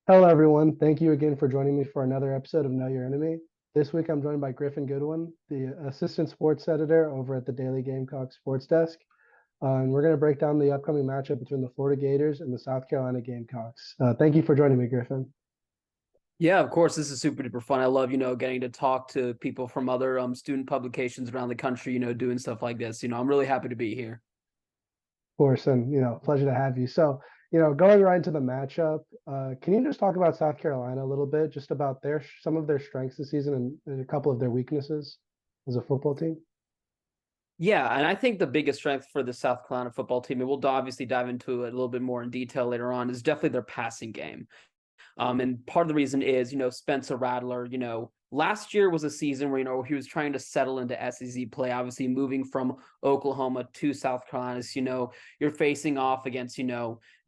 Hello, everyone. Thank you again for joining me for another episode of Know Your Enemy. This week, I'm joined by Griffin Goodwyn, the assistant sports editor over at the Daily Gamecock sports desk. And we're going to break down the upcoming matchup between the Florida Gators and the South Carolina Gamecocks. Thank you for joining me, Griffin. Yeah, of course. This is super duper fun. I love, getting to talk to people from other student publications around the country, doing stuff like this. I'm really happy to be here. Of course, and pleasure to have you. So, going right into the matchup, can you just talk about South Carolina a little bit, just about some of their strengths this season and a couple of their weaknesses as a football team? Yeah, and I think the biggest strength for the South Carolina football team, and we'll obviously dive into it a little bit more in detail later on, is definitely their passing game. And part of the reason is, Spencer Rattler, last year was a season where, he was trying to settle into SEC play, obviously moving from Oklahoma to South Carolina. So, you're facing off against,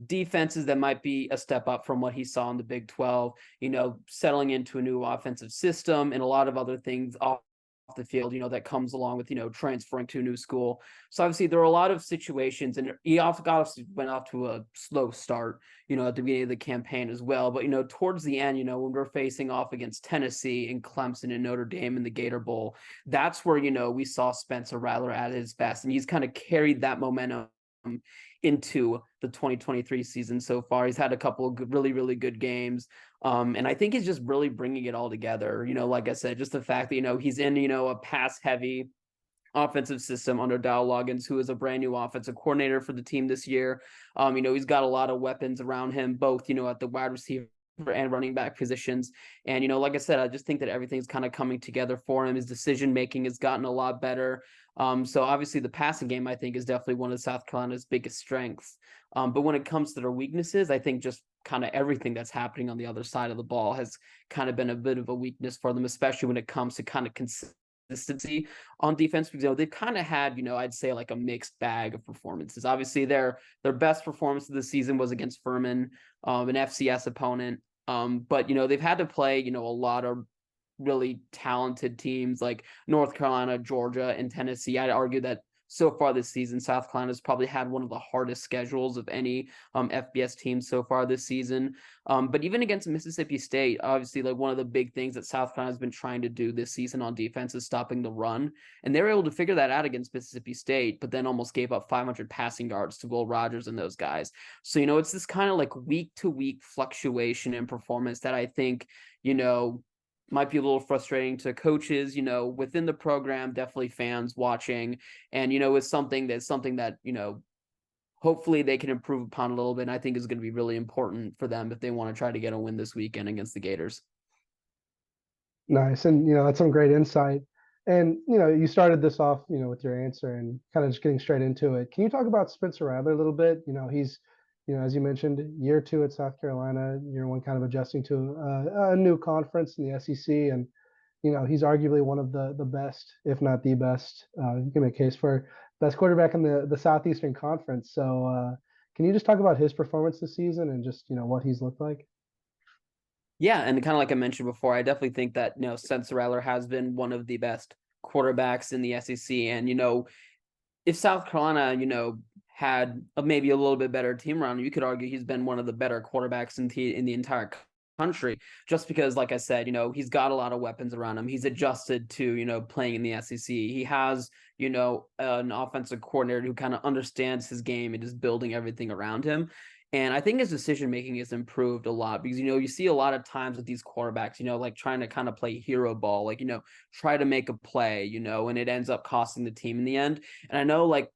defenses that might be a step up from what he saw in the Big 12, settling into a new offensive system and a lot of other things off the field, that comes along with, transferring to a new school. So obviously there are a lot of situations, and he also went off to a slow start, at the beginning of the campaign as well. But, towards the end, when we're facing off against Tennessee and Clemson and Notre Dame in the Gator Bowl, that's where, we saw Spencer Rattler at his best. And he's kind of carried that momentum into the 2023 season so far. He's had a couple of good, really, really good games. And I think he's just really bringing it all together. Like I said, just the fact that, he's in, a pass heavy offensive system under Dow Loggins, who is a brand new offensive coordinator for the team this year. He's got a lot of weapons around him, both, at the wide receiver and running back positions. And, like I said, I just think that everything's kind of coming together for him. His decision making has gotten a lot better. So obviously the passing game, I think, is definitely one of South Carolina's biggest strengths. But when it comes to their weaknesses, I think just kind of everything that's happening on the other side of the ball has kind of been a bit of a weakness for them, especially when it comes to kind of consistency on defense, because they've kind of had, I'd say like a mixed bag of performances. Obviously their best performance of the season was against Furman, an FCS opponent. But they've had to play, a lot of really talented teams like North Carolina, Georgia, and Tennessee. I'd argue that so far this season, South Carolina's probably had one of the hardest schedules of any FBS team so far this season. But even against Mississippi State, obviously, like one of the big things that South Carolina's been trying to do this season on defense is stopping the run. And they were able to figure that out against Mississippi State, but then almost gave up 500 passing yards to Will Rogers and those guys. So, it's this kind of like week to week fluctuation in performance that I think, might be a little frustrating to coaches, within the program, definitely fans watching. And, it's something that, hopefully they can improve upon a little bit. And I think is going to be really important for them if they want to try to get a win this weekend against the Gators. Nice. And, that's some great insight. And, you started this off, with your answer and kind of just getting straight into it. Can you talk about Spencer Rattler a little bit? He's, as you mentioned, year two at South Carolina, year one kind of adjusting to a new conference in the SEC. And, he's arguably one of the best, if not the best. You can make a case for best quarterback in the Southeastern Conference. So can you just talk about his performance this season and just, what he's looked like? Yeah, and kind of like I mentioned before, I definitely think that Spencer Rattler has been one of the best quarterbacks in the SEC. And if South Carolina, had maybe a little bit better team around him, you could argue he's been one of the better quarterbacks in the entire country, just because, like I said, he's got a lot of weapons around him. He's adjusted to, playing in the SEC. He has, an offensive coordinator who kind of understands his game and is building everything around him. And I think his decision making has improved a lot because, you see a lot of times with these quarterbacks, like trying to kind of play hero ball, like, try to make a play, and it ends up costing the team in the end. And I know, like,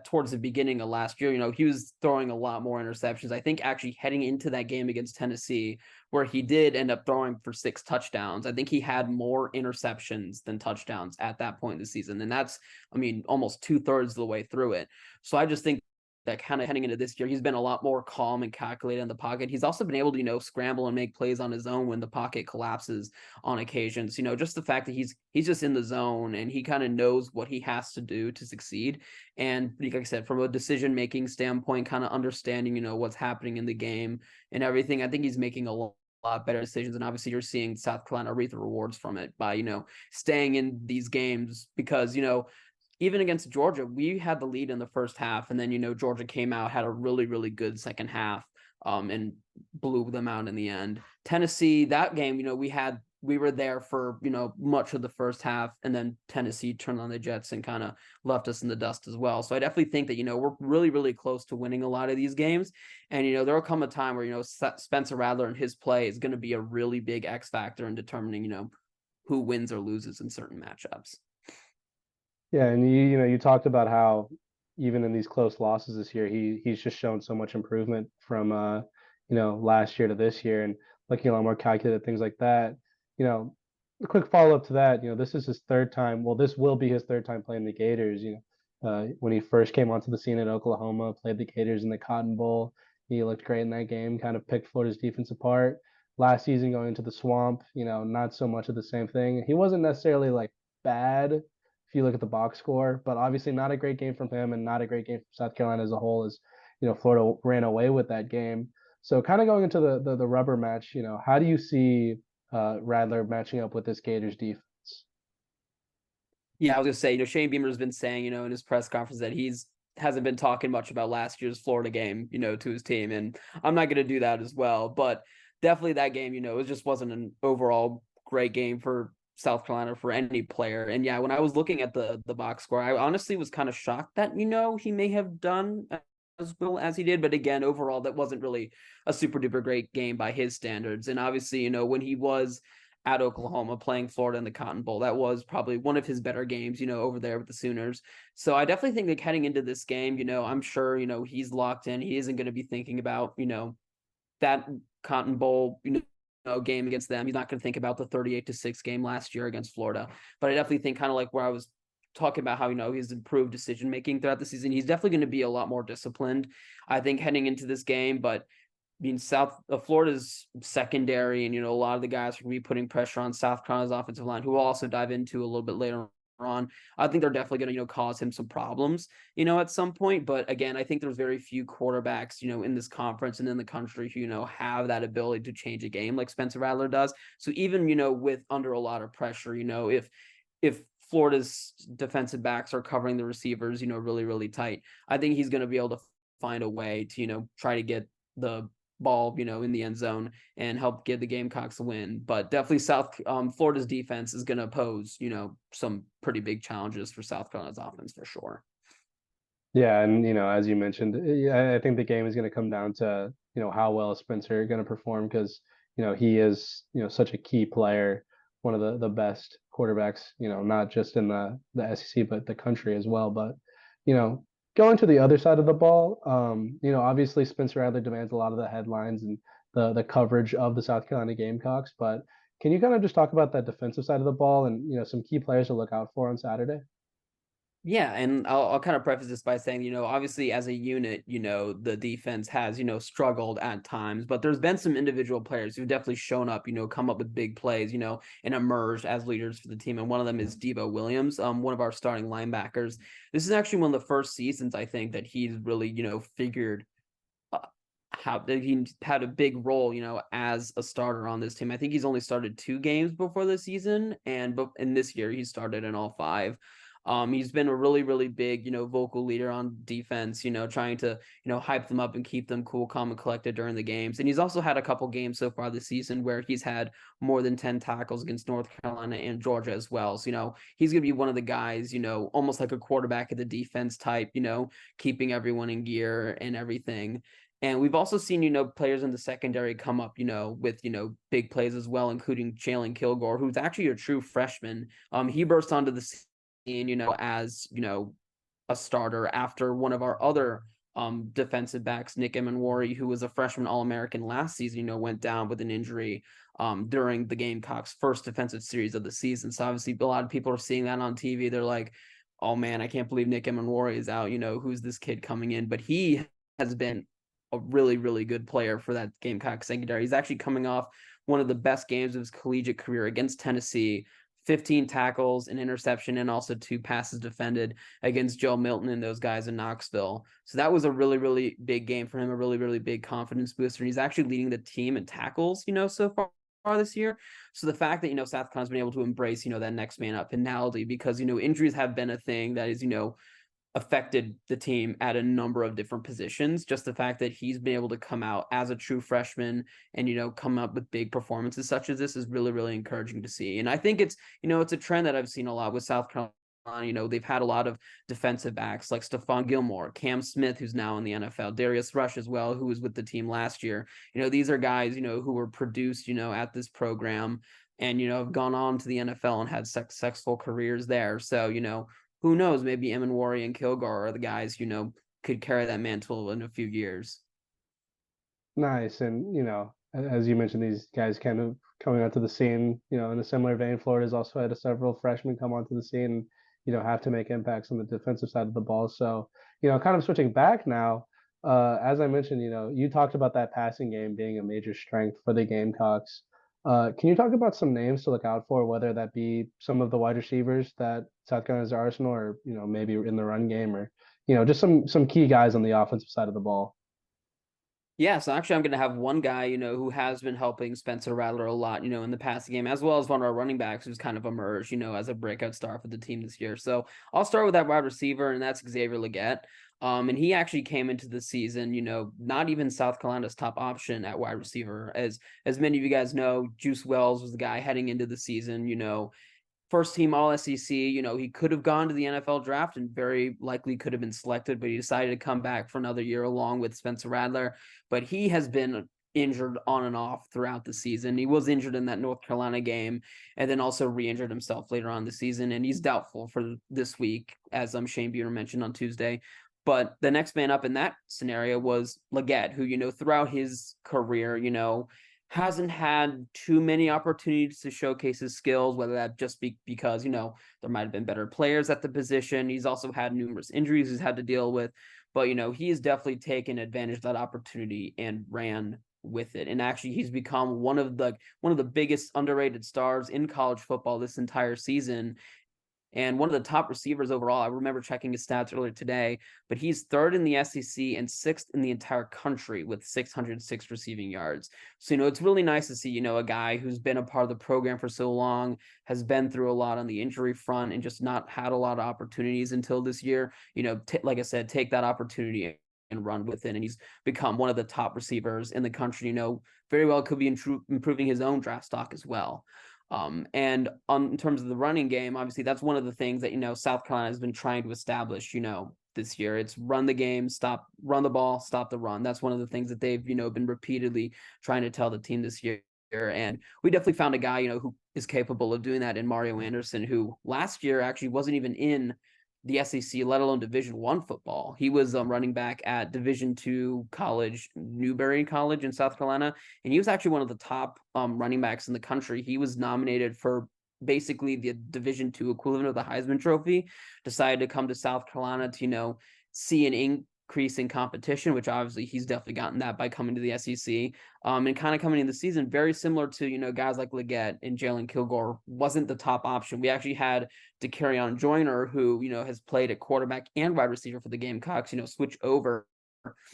towards the beginning of last year, he was throwing a lot more interceptions. I think actually heading into that game against Tennessee, where he did end up throwing for 6 touchdowns, I think he had more interceptions than touchdowns at that point in the season. And that's, almost 2/3 of the way through it. So I just think that kind of heading into this year, he's been a lot more calm and calculated in the pocket. He's also been able to, scramble and make plays on his own when the pocket collapses on occasions. Just the fact that he's just in the zone and he kind of knows what he has to do to succeed. And like I said, from a decision-making standpoint, kind of understanding, what's happening in the game and everything, I think he's making a lot better decisions. And obviously you're seeing South Carolina reap the rewards from it by, staying in these games because, even against Georgia, we had the lead in the first half, and then, Georgia came out, had a really, really good second half. and blew them out in the end. Tennessee, that game, we were there for, much of the first half, and then Tennessee turned on the Jets and kind of left us in the dust as well. So I definitely think that, we're really, really close to winning a lot of these games. And, there'll come a time where, Spencer Rattler and his play is going to be a really big X factor in determining, who wins or loses in certain matchups. Yeah, and you talked about how even in these close losses this year, he's just shown so much improvement from last year to this year and looking a lot more calculated, things like that. You know, a quick follow-up to that, this is his third time. Well, this will be his third time playing the Gators. When he first came onto the scene at Oklahoma, played the Gators in the Cotton Bowl. He looked great in that game, kind of picked Florida's defense apart. Last season going into the swamp, not so much of the same thing. He wasn't necessarily like bad if you look at the box score, but obviously not a great game from him and not a great game from South Carolina as a whole as, Florida ran away with that game. So kind of going into the rubber match, how do you see Radler matching up with this Gators defense? Yeah, I was gonna say, Shane Beamer's been saying, in his press conference that he's hasn't been talking much about last year's Florida game, to his team, and I'm not gonna do that as well. But definitely that game, it just wasn't an overall great game for South Carolina for any player. And yeah, when I was looking at the box score, I honestly was kind of shocked that, he may have done as well as he did. But again, overall, that wasn't really a super duper great game by his standards. And obviously, when he was at Oklahoma playing Florida in the Cotton Bowl, that was probably one of his better games, over there with the Sooners. So I definitely think that heading into this game, I'm sure, he's locked in. He isn't going to be thinking about, that Cotton Bowl, game against them. He's not going to think about the 38-6 game last year against Florida. But I definitely think, kind of like where I was talking about how, he's improved decision making throughout the season, he's definitely going to be a lot more disciplined, I think, heading into this game. But Florida's secondary, and a lot of the guys are going to be putting pressure on South Carolina's offensive line, who we'll also dive into a little bit later on. I think they're definitely going to cause him some problems at some point. But again, I think there's very few quarterbacks in this conference and in the country who have that ability to change a game like Spencer Rattler does. So even with under a lot of pressure, if Florida's defensive backs are covering the receivers really, really tight, I think he's going to be able to find a way to try to get the ball in the end zone and help give the Gamecocks a win. But definitely Florida's defense is going to pose some pretty big challenges for South Carolina's offense for sure. Yeah, and as you mentioned, I think the game is going to come down to how well is Spencer going to perform because he is such a key player, one of the best quarterbacks, not just in the SEC but the country as well. But you know going to the other side of the ball, obviously Spencer Rattler demands a lot of the headlines and the coverage of the South Carolina Gamecocks. But can you kind of just talk about that defensive side of the ball and some key players to look out for on Saturday? Yeah, and I'll kind of preface this by saying, obviously as a unit, the defense has, struggled at times, but there's been some individual players who've definitely shown up, come up with big plays, and emerged as leaders for the team. And one of them is Devo Williams, one of our starting linebackers. This is actually one of the first seasons, I think, that he's really, figured how he had a big role, as a starter on this team. I think he's only started 2 games before the season, and in this year he started in all 5. He's been a really, really big, vocal leader on defense, trying to, hype them up and keep them cool, calm, and collected during the games. And he's also had a couple games so far this season where he's had more than 10 tackles against North Carolina and Georgia as well. So, he's going to be one of the guys, almost like a quarterback of the defense type, keeping everyone in gear and everything. And we've also seen, players in the secondary come up, with, big plays as well, including Jalen Kilgore, who's actually a true freshman. He burst onto the scene, as, a starter after one of our other defensive backs, Nick Emanwari, who was a freshman All-American last season, went down with an injury during the Gamecocks' first defensive series of the season. So obviously a lot of people are seeing that on TV. They're like, oh man, I can't believe Nick Emanwari is out. Who's this kid coming in? But he has been a really, really good player for that Gamecock secondary. He's actually coming off one of the best games of his collegiate career against Tennessee. 15 tackles, an interception, and also 2 passes defended against Joe Milton and those guys in Knoxville. So that was a really, really big game for him, a really, really big confidence booster. And he's actually leading the team in tackles, so far this year. So the fact that, South Carolina's been able to embrace, that next man up mentality because, injuries have been a thing that is, affected the team at a number of different positions. Just the fact that he's been able to come out as a true freshman and, come up with big performances such as this is really, really encouraging to see. And I think it's a trend that I've seen a lot with South Carolina. They've had a lot of defensive backs like Stephon Gilmore, Cam Smith, who's now in the NFL, Darius Rush as well, who was with the team last year. These are guys, who were produced, at this program and, have gone on to the NFL and had successful careers there. So, who knows? Maybe Emanwari and Kilgore are the guys, could carry that mantle in a few years. Nice. And, as you mentioned, these guys kind of coming onto the scene, in a similar vein, Florida's also had several freshmen come onto the scene, have to make impacts on the defensive side of the ball. So, kind of switching back now, as I mentioned, you talked about that passing game being a major strength for the Gamecocks. Can you talk about some names to look out for, whether that be some of the wide receivers that South Carolina's arsenal, or maybe in the run game, or just some key guys on the offensive side of the ball? Yeah, so actually, I'm going to have one guy, who has been helping Spencer Rattler a lot, in the passing game, as well as one of our running backs who's kind of emerged, as a breakout star for the team this year. So I'll start with that wide receiver, and that's Xavier Legette. And he actually came into the season, not even South Carolina's top option at wide receiver. As many of you guys know, Juice Wells was the guy heading into the season, first team All SEC. He could have gone to the NFL draft and very likely could have been selected, but he decided to come back for another year along with Spencer Rattler. But he has been injured on and off throughout the season. He was injured in that North Carolina game and then also re-injured himself later on the season. And he's doubtful for this week, as Shane Buter mentioned on Tuesday. But the next man up in that scenario was Legette, who, throughout his career, hasn't had too many opportunities to showcase his skills, whether that just be because, there might have been better players at the position. He's also had numerous injuries he's had to deal with, but, he has definitely taken advantage of that opportunity and ran with it. And actually he's become one of the biggest underrated stars in college football this entire season. And one of the top receivers overall. I remember checking his stats earlier today, but he's third in the SEC and sixth in the entire country with 606 receiving yards. So, it's really nice to see, a guy who's been a part of the program for so long, has been through a lot on the injury front and just not had a lot of opportunities until this year, like I said, take that opportunity and run with it. And he's become one of the top receivers in the country, very well could be improving his own draft stock as well. And in terms of the running game, obviously that's one of the things that, South Carolina has been trying to establish, this year. It's run the game, run the ball, stop the run. That's one of the things that they've, been repeatedly trying to tell the team this year. And we definitely found a guy, who is capable of doing that in Mario Anderson, who last year actually wasn't even in the SEC, let alone Division I football. He was running back at Division II college, Newberry College in South Carolina, and he was actually one of the top running backs in the country. He was nominated for basically the Division II equivalent of the Heisman Trophy. Decided to come to South Carolina to see an increase in competition, which obviously he's definitely gotten that by coming to the SEC. And kind of coming in the season, very similar to, guys like Legette and Jalen Kilgore wasn't the top option. We actually had DeCarrion Joyner, who, has played at quarterback and wide receiver for the Gamecocks, switch over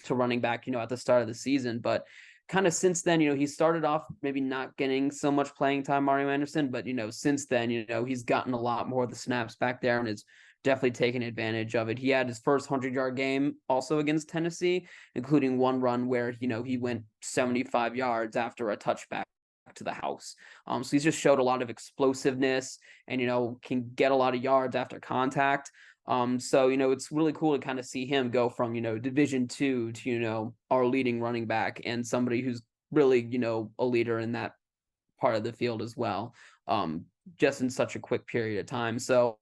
to running back, at the start of the season. But kind of since then, he started off maybe not getting so much playing time, Mario Anderson, but, since then, he's gotten a lot more of the snaps back there and is definitely taken advantage of it. He had his first 100-yard game also against Tennessee, including one run where, he went 75 yards after a touchback to the house. So he's just showed a lot of explosiveness and, can get a lot of yards after contact. So, it's really cool to kind of see him go from, Division II to, our leading running back and somebody who's really, a leader in that part of the field as well, just in such a quick period of time. So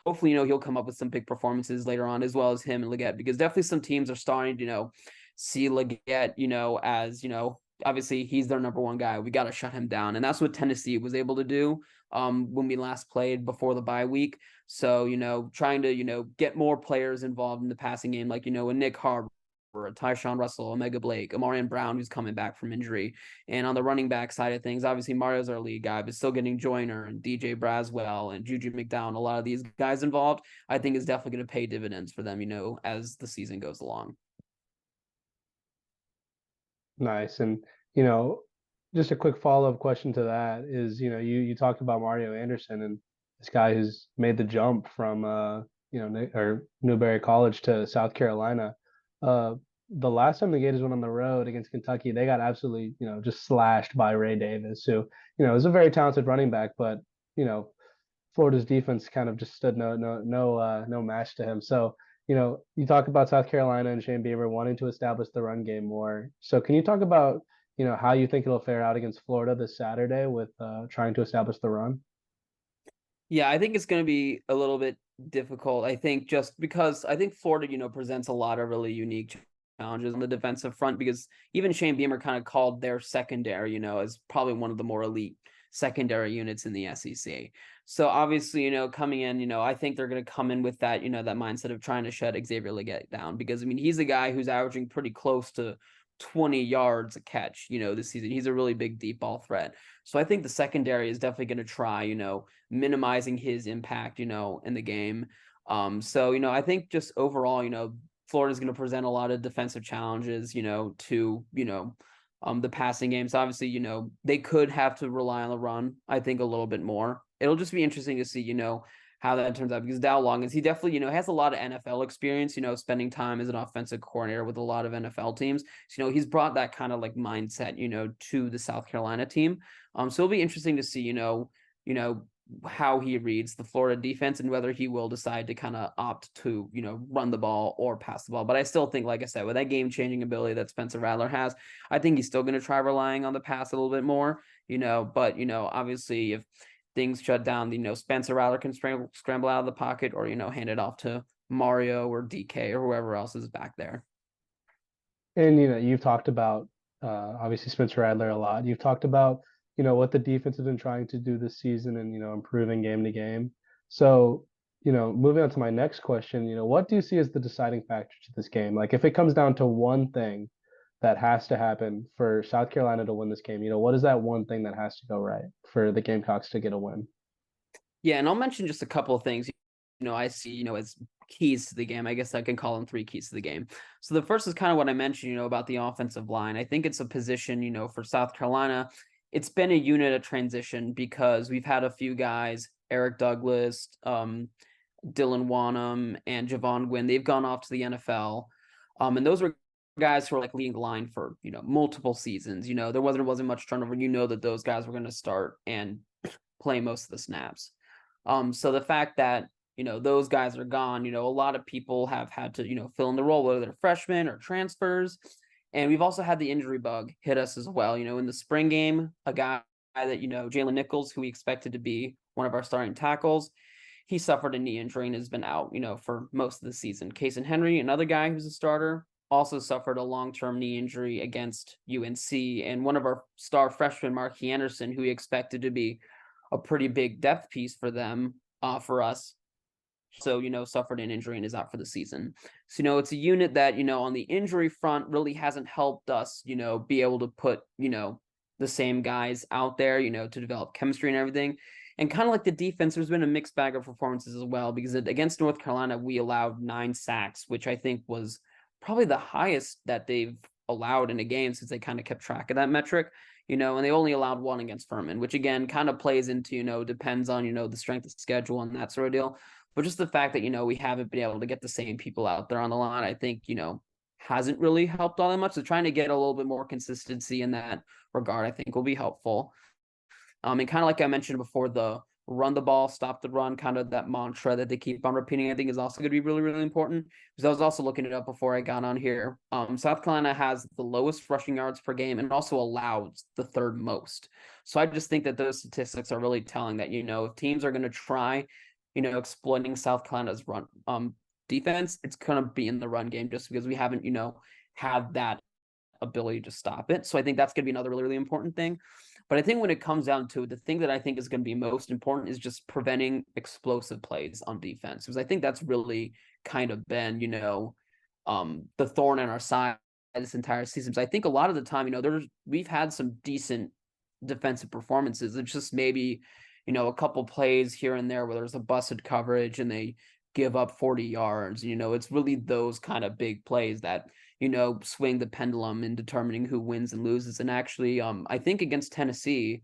hopefully, he'll come up with some big performances later on, as well as him and Legette, because definitely some teams are starting to, see Legette, as, obviously he's their number one guy. We got to shut him down. And that's what Tennessee was able to do when we last played before the bye week. So, trying to, get more players involved in the passing game, like, a Nick Harbor, Tyshawn Russell, Omega Blake, Amarian Brown, who's coming back from injury. And on the running back side of things, obviously Mario's our lead guy, but still getting Joyner and DJ Braswell and Juju McDowell, a lot of these guys involved, I think is definitely going to pay dividends for them, as the season goes along. Nice. And, you know, just a quick follow-up question to that is, you talked about Mario Anderson and this guy who's made the jump from or Newberry College to South Carolina. Uh, the last time the Gators went on the road against Kentucky, they got absolutely, just slashed by Ray Davis, who, is a very talented running back, but, you know, Florida's defense kind of just stood no match to him. So, you talk about South Carolina and Shane Beamer wanting to establish the run game more. So can you talk about, how you think it'll fare out against Florida this Saturday with trying to establish the run? Yeah, I think it's going to be a little bit difficult. I think just because I think Florida, presents a lot of really unique challenges on the defensive front because even Shane Beamer kind of called their secondary, as probably one of the more elite secondary units in the SEC. So obviously, coming in, I think they're going to come in with that, that mindset of trying to shut Xavier Leggett down because I mean, he's a guy who's averaging pretty close to 20 yards a catch, this season. He's a really big deep ball threat. So I think the secondary is definitely going to try, minimizing his impact, in the game. So, I think just overall, Florida's going to present a lot of defensive challenges, to, the passing games. Obviously, they could have to rely on the run, I think, a little bit more. It'll just be interesting to see, how that turns out because Dow Long is he definitely, has a lot of NFL experience, spending time as an offensive coordinator with a lot of NFL teams. So, he's brought that kind of like mindset, to the South Carolina team. So it'll be interesting to see, how he reads the Florida defense and whether he will decide to kind of opt to, run the ball or pass the ball. But I still think, like I said, with that game-changing ability that Spencer Rattler has, I think he's still going to try relying on the pass a little bit more, but, obviously if things shut down, Spencer Rattler can scramble out of the pocket or, hand it off to Mario or DK or whoever else is back there. And you've talked about obviously Spencer Rattler a lot. You've talked about what the defense has been trying to do this season and improving game to game. So moving on to my next question, what do you see as the deciding factor to this game? Like if it comes down to one thing that has to happen for South Carolina to win this game, what is that one thing that has to go right for the Gamecocks to get a win? Yeah, and I'll mention just a couple of things, I see, as keys to the game. I guess I can call them three keys to the game. So the first is kind of what I mentioned, about the offensive line. I think it's a position, for South Carolina. It's been a unit of transition because we've had a few guys, Eric Douglas, Dylan Wanham, and Javon Gwynn. They've gone off to the NFL. And those were guys who were like leading the line for, multiple seasons. There wasn't much turnover. That those guys were going to start and play most of the snaps. So the fact that, those guys are gone, a lot of people have had to, fill in the role, whether they're freshmen or transfers. And we've also had the injury bug hit us as well. In the spring game, a guy that, Jalen Nichols, who we expected to be one of our starting tackles, he suffered a knee injury and has been out, for most of the season. Kason Henry, another guy who's a starter, also suffered a long-term knee injury against UNC. And one of our star freshmen, Mark Anderson, who we expected to be a pretty big depth piece for them, for us. So, suffered an injury and is out for the season. So, it's a unit that, on the injury front really hasn't helped us, be able to put, the same guys out there, to develop chemistry and everything. And kind of like the defense, there's been a mixed bag of performances as well, because against North Carolina, we allowed 9 sacks, which I think was probably the highest that they've allowed in a game since they kind of kept track of that metric. And they only allowed 1 against Furman, which again kind of plays into, depends on, the strength of schedule and that sort of deal. But just the fact that, we haven't been able to get the same people out there on the line, I think, hasn't really helped all that much. So trying to get a little bit more consistency in that regard, I think will be helpful. And kind of like I mentioned before, the run the ball, stop the run, kind of that mantra that they keep on repeating, I think is also going to be really, really important. Because I was also looking it up before I got on here. South Carolina has the lowest rushing yards per game and also allows the 3rd most. So I just think that those statistics are really telling that, if teams are going to try, exploiting South Carolina's run defense, it's going to be in the run game just because we haven't, had that ability to stop it. So I think that's going to be another really, really important thing. But I think when it comes down to it, the thing that I think is going to be most important is just preventing explosive plays on defense. Because I think that's really kind of been, the thorn in our side this entire season. So I think a lot of the time, we've had some decent defensive performances. It's just maybe, a couple plays here and there where there's a busted coverage and they give up 40 yards. It's really those kind of big plays that, swing the pendulum in determining who wins and loses. And actually, I think against Tennessee,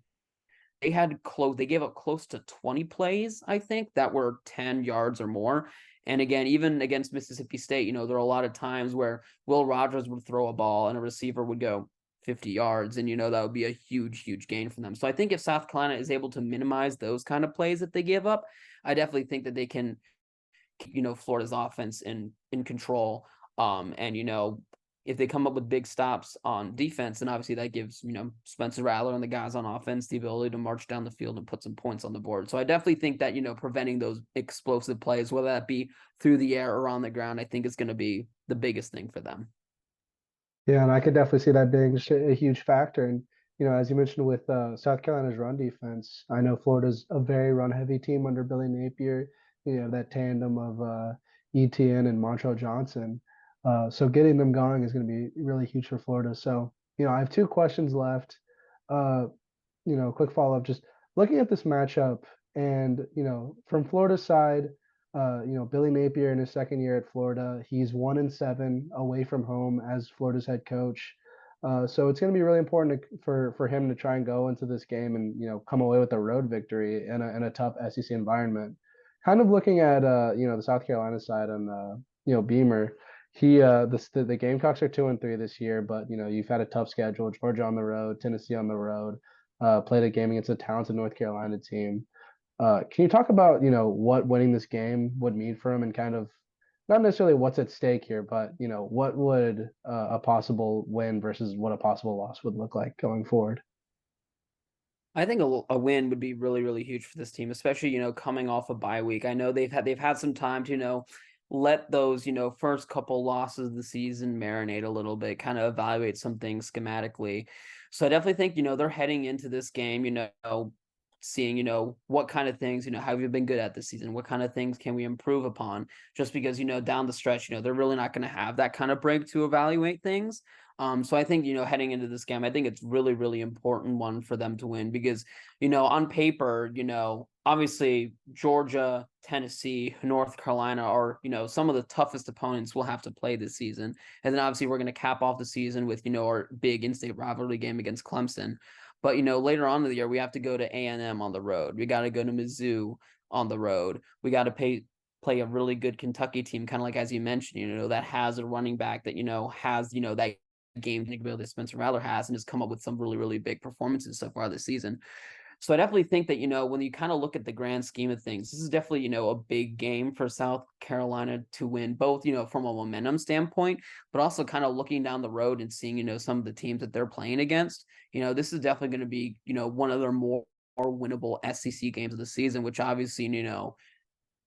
they gave up close to 20 plays, I think, that were 10 yards or more. And again, even against Mississippi State, there are a lot of times where Will Rogers would throw a ball and a receiver would go 50 yards, and that would be a huge, huge gain for them. So I think if South Carolina is able to minimize those kind of plays that they give up, I definitely think that they can keep, Florida's offense in control. And if they come up with big stops on defense, then obviously that gives, Spencer Rattler and the guys on offense the ability to march down the field and put some points on the board. So I definitely think that, preventing those explosive plays, whether that be through the air or on the ground, I think is going to be the biggest thing for them. Yeah, and I could definitely see that being a huge factor. And as you mentioned with South Carolina's run defense, I know Florida's a very run-heavy team under Billy Napier. That tandem of ETN and Montrell Johnson. So getting them going is going to be really huge for Florida. So I have two questions left. Uh, quick follow-up, just looking at this matchup and, from Florida's side, Billy Napier in his second year at Florida, he's 1-7 away from home as Florida's head coach. So it's going to be really important for him to try and go into this game and, come away with a road victory in a tough SEC environment. Kind of looking at, the South Carolina side on, Beamer, the Gamecocks are 2-3 this year, but you've had a tough schedule: Georgia on the road, Tennessee on the road, played a game against a talented North Carolina team. Can you talk about what winning this game would mean for him, and kind of not necessarily what's at stake here, but what would a possible win versus what a possible loss would look like going forward? I think a win would be really, really huge for this team, especially, coming off a bye week. I know they've had some time to, let those, first couple losses of the season marinate a little bit, kind of evaluate some things schematically. So I definitely think, they're heading into this game, seeing, what kind of things, how have you been good at this season? What kind of things can we improve upon? Just because, down the stretch, they're really not going to have that kind of break to evaluate things. So I think, heading into this game, I think it's really, really important one for them to win because, on paper, obviously Georgia, Tennessee, North Carolina are, some of the toughest opponents we'll have to play this season. And then obviously we're going to cap off the season with, our big in-state rivalry game against Clemson. But, later on in the year, we have to go to A&M on the road. We got to go to Mizzou on the road. We got to play a really good Kentucky team, kind of like, as you mentioned, that has a running back that, has, that game ability that Spencer Rattler has and has come up with some really, really big performances so far this season. So I definitely think that, when you kind of look at the grand scheme of things, this is definitely, a big game for South Carolina to win, both, from a momentum standpoint, but also kind of looking down the road and seeing, some of the teams that they're playing against. This is definitely going to be, one of their more winnable SEC games of the season, which obviously,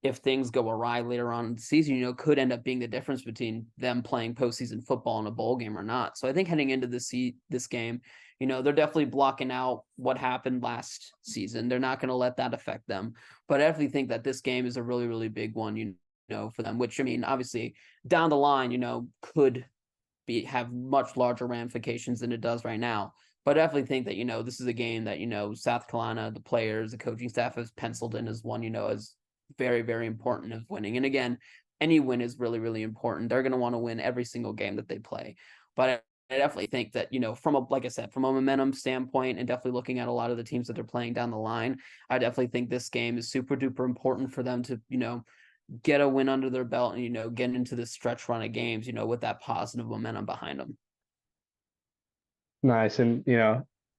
if things go awry later on in the season, could end up being the difference between them playing postseason football in a bowl game or not. So I think heading into this game, they're definitely blocking out what happened last season. They're not going to let that affect them. But I definitely think that this game is a really, really big one, for them, which, I mean, obviously down the line, could have much larger ramifications than it does right now. But I definitely think that, this is a game that, South Carolina, the players, the coaching staff has penciled in as one, as very, very important of winning. And again, any win is really, really important. They're going to want to win every single game that they play. But I definitely think that, like I said, from a momentum standpoint and definitely looking at a lot of the teams that they're playing down the line, I definitely think this game is super duper important for them to, get a win under their belt and, get into this stretch run of games, with that positive momentum behind them. Nice. And,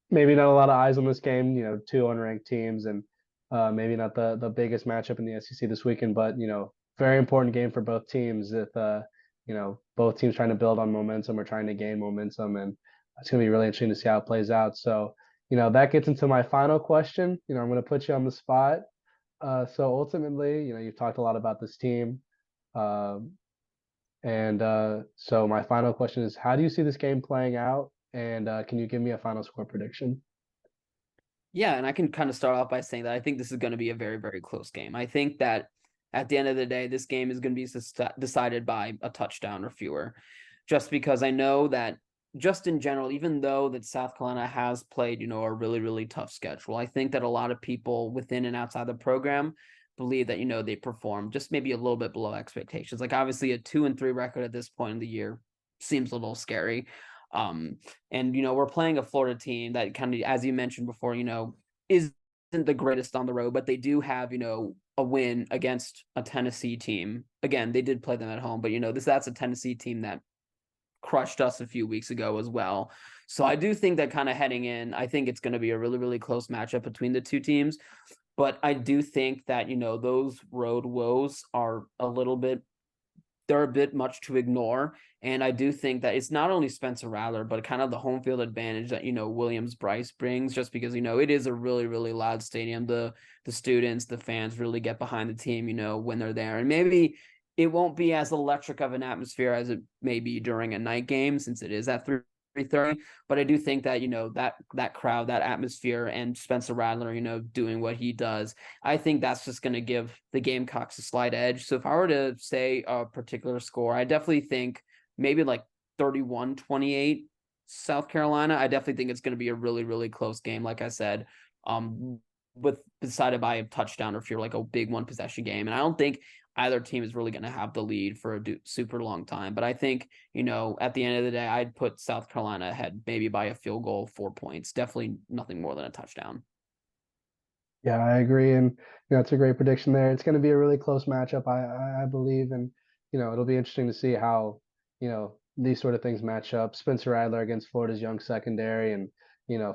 maybe not a lot of eyes on this game, two unranked teams, and maybe not the biggest matchup in the SEC this weekend, but, very important game for both teams if, both teams trying to build on momentum or trying to gain momentum. And it's going to be really interesting to see how it plays out. So, that gets into my final question. I'm going to put you on the spot. So ultimately, you've talked a lot about this team. Um, and so my final question is, how do you see this game playing out? And can you give me a final score prediction? Yeah, and I can kind of start off by saying that I think this is going to be a very, very close game. I think that at the end of the day, this game is going to be decided by a touchdown or fewer, just because I know that just in general, even though that South Carolina has played, a really, really tough schedule, I think that a lot of people within and outside the program believe that, they perform just maybe a little bit below expectations. Like obviously a 2-3 record at this point in the year seems a little scary. Um, and we're playing a Florida team that kind of, as you mentioned before, is the greatest on the road, but they do have, a win against a Tennessee team. Again, they did play them at home, but that's a Tennessee team that crushed us a few weeks ago as well. So I do think that kind of heading in, I think it's going to be a really, really close matchup between the two teams. But I do think that, those road woes are they're a bit much to ignore. And I do think that it's not only Spencer Rattler, but kind of the home field advantage that, Williams-Brice brings, just because, it is a really, really loud stadium. The students, the fans really get behind the team, when they're there. And maybe it won't be as electric of an atmosphere as it may be during a night game, since it is at 3:30. But I do think that, that crowd, that atmosphere, and Spencer Rattler, doing what he does, I think that's just going to give the Gamecocks a slight edge. So if I were to say a particular score, I definitely think maybe like 31-28 South Carolina. I definitely think it's going to be a really, really close game, like I said, with decided by a touchdown, or if you're like a big one possession game. And I don't think either team is really going to have the lead for a super long time. But I think, at the end of the day, I'd put South Carolina ahead maybe by a field goal, 4 points. Definitely nothing more than a touchdown. Yeah, I agree, and it's a great prediction there. It's going to be a really close matchup, I believe, and it'll be interesting to see how these sort of things match up. Spencer Rattler against Florida's young secondary, and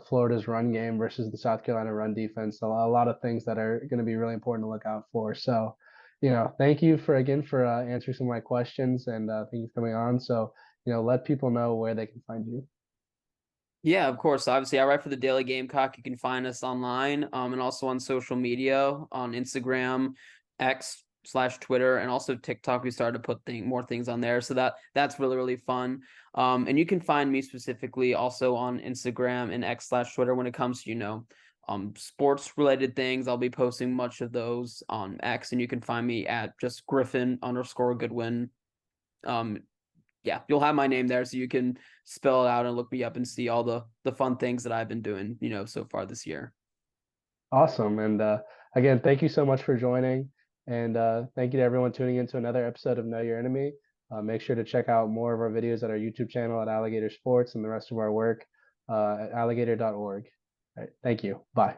Florida's run game versus the South Carolina run defense. A lot of things that are going to be really important to look out for. So, thank you for answering some of my questions, and thank you for coming on. So, let people know where they can find you. Yeah, of course. Obviously, I write for the Daily Gamecock. You can find us online, and also on social media, on Instagram, X/Twitter, and also TikTok. We started to put more things on there, so that's really, really fun. And you can find me specifically also on Instagram and X/Twitter when it comes to sports related things. I'll be posting much of those on X, and you can find me at just Griffin_Goodwyn. Yeah, you'll have my name there, so you can spell it out and look me up and see all the fun things that I've been doing, so far this year. Awesome. And again, thank you so much for joining. And thank you to everyone tuning in to another episode of Know Your Enemy. Make sure to check out more of our videos at our YouTube channel at Alligator Sports, and the rest of our work at alligator.org. All right, thank you. Bye.